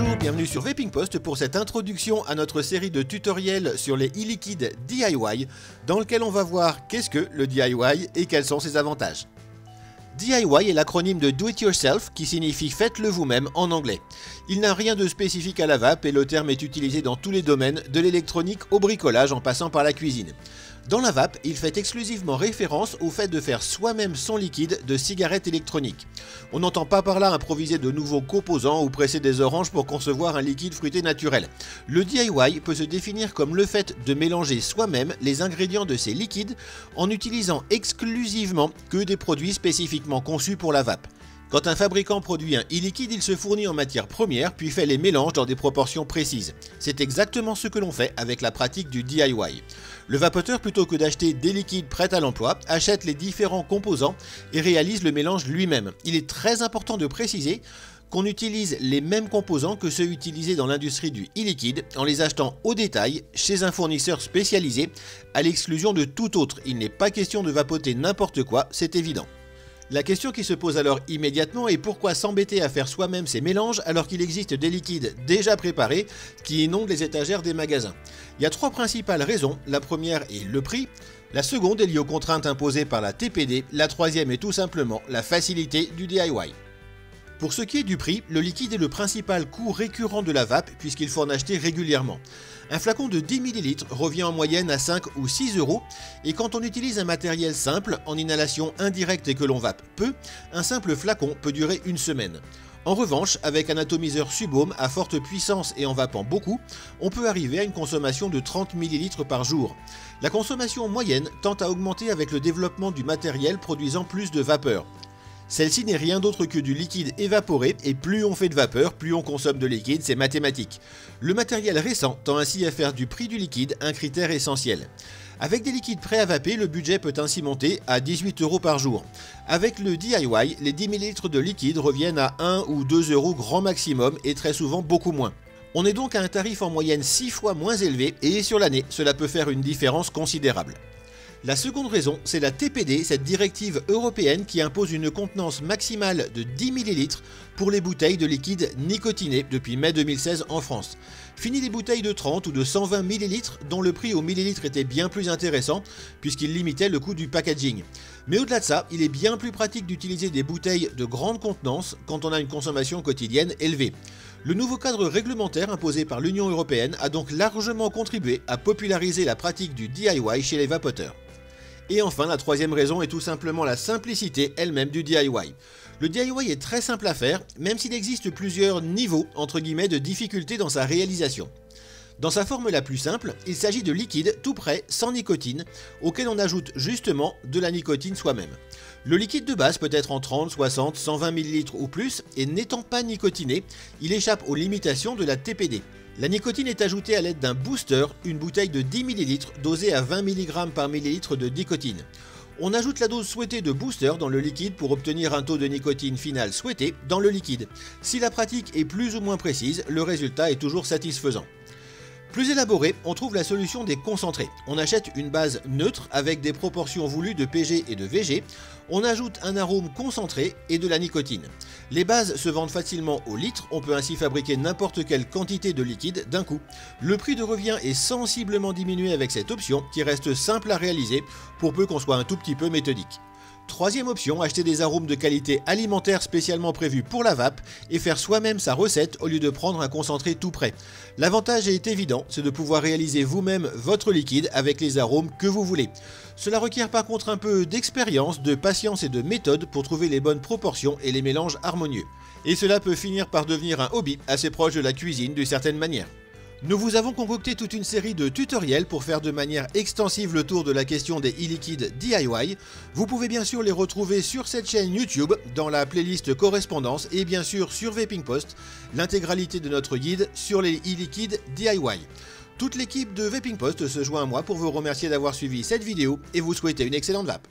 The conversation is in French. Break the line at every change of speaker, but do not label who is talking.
Bonjour, bienvenue sur Vaping Post pour cette introduction à notre série de tutoriels sur les e-liquides DIY, dans lequel on va voir qu'est-ce que le DIY et quels sont ses avantages. DIY est l'acronyme de Do It Yourself qui signifie faites-le vous-même en anglais. Il n'a rien de spécifique à la vape et le terme est utilisé dans tous les domaines, de l'électronique au bricolage en passant par la cuisine. Dans la vape, il fait exclusivement référence au fait de faire soi-même son liquide de cigarette électronique. On n'entend pas par là improviser de nouveaux composants ou presser des oranges pour concevoir un liquide fruité naturel. Le DIY peut se définir comme le fait de mélanger soi-même les ingrédients de ces liquides en utilisant exclusivement que des produits spécifiquement conçus pour la vape. Quand un fabricant produit un e-liquide, il se fournit en matière première puis fait les mélanges dans des proportions précises. C'est exactement ce que l'on fait avec la pratique du DIY. Le vapoteur, plutôt que d'acheter des liquides prêts à l'emploi, achète les différents composants et réalise le mélange lui-même. Il est très important de préciser qu'on utilise les mêmes composants que ceux utilisés dans l'industrie du e-liquide en les achetant au détail chez un fournisseur spécialisé à l'exclusion de tout autre. Il n'est pas question de vapoter n'importe quoi, c'est évident. La question qui se pose alors immédiatement est pourquoi s'embêter à faire soi-même ces mélanges alors qu'il existe des liquides déjà préparés qui inondent les étagères des magasins. Il y a trois principales raisons. La première est le prix, la seconde est liée aux contraintes imposées par la TPD, la troisième est tout simplement la facilité du DIY. Pour ce qui est du prix, le liquide est le principal coût récurrent de la vape puisqu'il faut en acheter régulièrement. Un flacon de 10 ml revient en moyenne à 5 ou 6 € et quand on utilise un matériel simple, en inhalation indirecte et que l'on vape peu, un simple flacon peut durer une semaine. En revanche, avec un atomiseur Subohm à forte puissance et en vapant beaucoup, on peut arriver à une consommation de 30 ml par jour. La consommation moyenne tend à augmenter avec le développement du matériel produisant plus de vapeur. Celle-ci n'est rien d'autre que du liquide évaporé et plus on fait de vapeur, plus on consomme de liquide, c'est mathématique. Le matériel récent tend ainsi à faire du prix du liquide un critère essentiel. Avec des liquides prêts à vaper, le budget peut ainsi monter à 18 € par jour. Avec le DIY, les 10 ml de liquide reviennent à 1 ou 2 € grand maximum et très souvent beaucoup moins. On est donc à un tarif en moyenne 6 fois moins élevé et sur l'année, cela peut faire une différence considérable. La seconde raison, c'est la TPD, cette directive européenne qui impose une contenance maximale de 10 ml pour les bouteilles de liquide nicotiné depuis mai 2016 en France. Fini les bouteilles de 30 ou de 120 ml dont le prix au millilitre était bien plus intéressant puisqu'il limitait le coût du packaging. Mais au-delà de ça, il est bien plus pratique d'utiliser des bouteilles de grande contenance quand on a une consommation quotidienne élevée. Le nouveau cadre réglementaire imposé par l'Union européenne a donc largement contribué à populariser la pratique du DIY chez les vapoteurs. Et enfin, la troisième raison est tout simplement la simplicité elle-même du DIY. Le DIY est très simple à faire, même s'il existe plusieurs niveaux entre guillemets de difficulté dans sa réalisation. Dans sa forme la plus simple, il s'agit de liquide tout prêt, sans nicotine, auquel on ajoute justement de la nicotine soi-même. Le liquide de base peut être en 30, 60, 120 ml ou plus, et n'étant pas nicotiné, il échappe aux limitations de la TPD. La nicotine est ajoutée à l'aide d'un booster, une bouteille de 10 ml dosée à 20 mg par millilitre de nicotine. On ajoute la dose souhaitée de booster dans le liquide pour obtenir un taux de nicotine final souhaité dans le liquide. Si la pratique est plus ou moins précise, le résultat est toujours satisfaisant. Plus élaboré, on trouve la solution des concentrés. On achète une base neutre avec des proportions voulues de PG et de VG. On ajoute un arôme concentré et de la nicotine. Les bases se vendent facilement au litre, on peut ainsi fabriquer n'importe quelle quantité de liquide d'un coup. Le prix de revient est sensiblement diminué avec cette option qui reste simple à réaliser pour peu qu'on soit un tout petit peu méthodique. Troisième option, acheter des arômes de qualité alimentaire spécialement prévus pour la vape et faire soi-même sa recette au lieu de prendre un concentré tout prêt. L'avantage est évident, c'est de pouvoir réaliser vous-même votre liquide avec les arômes que vous voulez. Cela requiert par contre un peu d'expérience, de patience et de méthode pour trouver les bonnes proportions et les mélanges harmonieux. Et cela peut finir par devenir un hobby assez proche de la cuisine d'une certaine manière. Nous vous avons concocté toute une série de tutoriels pour faire de manière extensive le tour de la question des e-liquides DIY. Vous pouvez bien sûr les retrouver sur cette chaîne YouTube, dans la playlist correspondance et bien sûr sur Vaping Post, l'intégralité de notre guide sur les e-liquides DIY. Toute l'équipe de Vaping Post se joint à moi pour vous remercier d'avoir suivi cette vidéo et vous souhaiter une excellente vape.